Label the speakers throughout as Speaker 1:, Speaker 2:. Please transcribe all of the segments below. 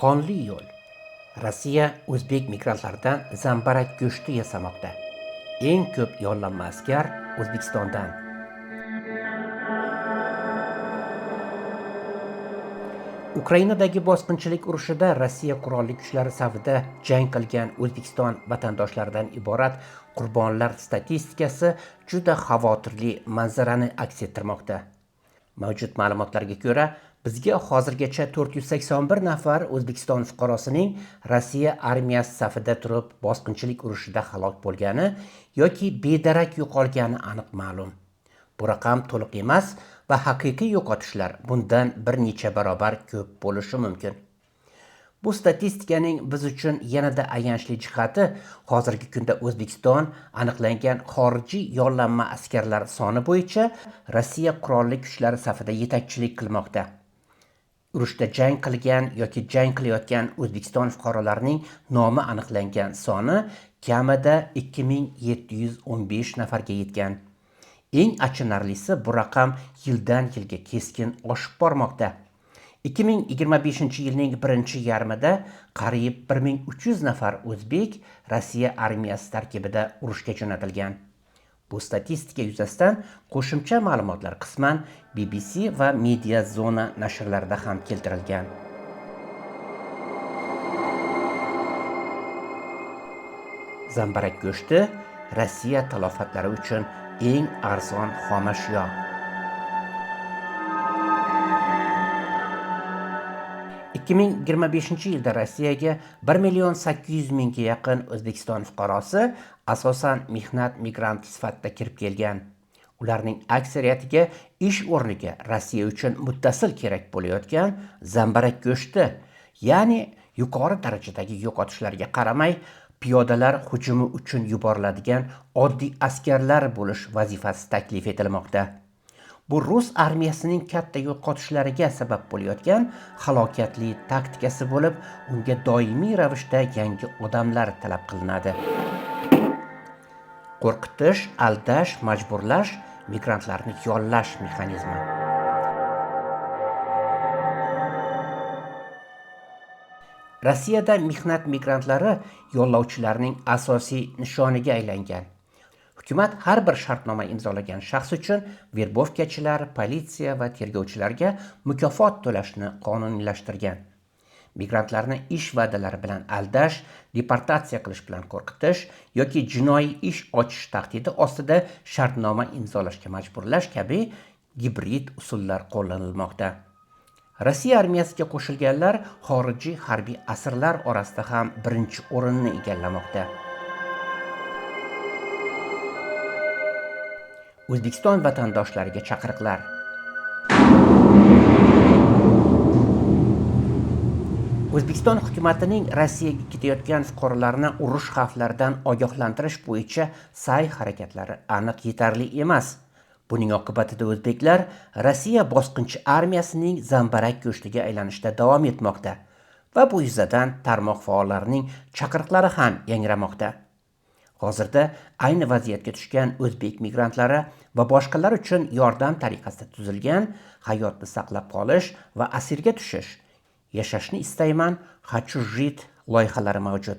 Speaker 1: Qonli yo'l. Rossiya o'zbek migrantlaridan zambarak go'shti yasamoqda. Eng ko'p yollanma askar O'zbekistondan. Ukrainadagi bosqinchilik urushida Rossiya qurolli kuchlari safida jang qilgan O'zbekiston vatandoshlaridan iborat qurbonlar statistikasi juda xavotirli manzarani aks ettirmoqda. Mavjud ma'lumotlarga ko'ra, bizga hozirgacha 481 nafar O'zbekiston fuqarosining Rossiya armiyasi safida turib bosqinchilik urushida halok bo'lgani yoki bedarak yo'qolgani aniq ma'lum. Bu raqam to'liq emas va haqiqiy yo'qotishlar bundan bir necha barobar ko'p bo'lishi mumkin. Bu statistikaning biz uchun yanada ayanchli jihati hozirgi kunda O'zbekiston aniqlangan xorijiy yollanma askarlar soni bo'yicha Rossiya qurolli kuchlari safida yetakchilik qilmoqda. Urushda jang qilgan yoki jang qilayotgan O'zbekiston fuqarolarining nomi aniqlangan soni kamida 2715 nafarga yetgan. Eng achinarlisi, bu raqam yildan yilga keskin oshib bormoqda. 2025-yilning birinchi yarmida qariyb 1300 nafar o'zbek Rossiya armiyasi tarkibida urushga jo'natilgan. Bu statistika yuzasidan qo'shimcha ma'lumotlar qisman BBC va Media Zona nashrlarida ham keltirilgan. Zambarak go'shti Rossiya talofatlari uchun eng arzon xomashyo. 2025-yilda Rossiyaga 1,800,000 ga yaqin O'zbekiston fuqarosi asosan mehnat migranti sifatida kirib kelgan. Ularning aksariyatiga ish o'rniga Rossiya uchun muttasil kerak bo'layotgan zambarak go'shti, ya'ni yuqori darajadagi yo'qotishlarga qaramay piyodalar hujumi uchun yuboriladigan oddiy askarlar bo'lish vazifasi taklif etilmoqda. Bu rus armiyasining katta yo'qotishlariga sabab bo'layotgan halokatli taktikasi bo'lib, unga doimiy ravishda yangi odamlar talab qilinadi. Qo'rqitish, aldash, majburlash, migrantlarni yollash mexanizmi. Rossiyada mehnat migrantlari yollovchilarning asosiy nishoniga aylangan. Hukumat har bir shartnoma imzolagan shaxs uchun verbovkachilar, politsiya va tergovchilarga mukofot to'lashni qonuniylashtirgan. Migrantlarni ish va'dalari bilan aldash, deportatsiya qilish bilan qo'rqitish yoki jinoiy ish ochish tahdidi ostida shartnoma imzolashga majburlash kabi gibrid usullar qo'llanilmoqda. Rossiya armiyasiga qo'shilganlar xorijiy harbiy asirlar orasida ham birinchi o'rinni egallamoqda. O'zbekiston vatandoshlariga chaqiriqlar. O'zbekiston hukumatining Rossiyaga ketayotgan fuqarolarni urush xavflaridan ogohlantirish bo'yicha sa'y-harakatlari aniq yetarli emas. Buning oqibatida o'zbeklar Rossiya bosqinchi armiyasining zambarak go'shtiga aylanishda davom etmoqda va bu yuzadan tarmoq faollarining chaqiriqlari ham yangramoqda. Hozirda ayni vaziyatga tushgan o'zbek migrantlari va boshqalar uchun yordam tariqasida tuzilgan hayotni saqlab qolish va asirga tushish, yashashni istayman, хочу жить loyihalari mavjud.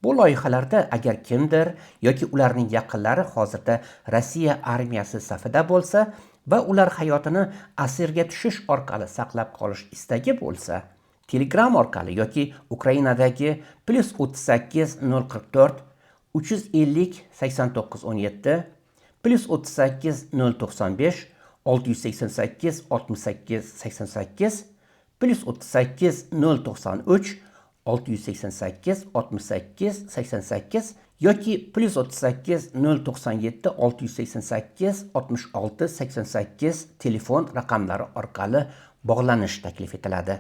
Speaker 1: Bu loyihalarda agar kimdir yoki ularning yaqinlari hozirda Rossiya armiyasi safida bo'lsa va ular hayotini asirga tushish orqali saqlab qolish istagi bo'lsa, Telegram orqali yoki Ukrainadagi +38 044 350 89 17 +38 095 688 68 88 +38 093 688 68 88 yoki +38 097 688 66 88 telefon raqamlari orqali bog'lanish taklif etiladi.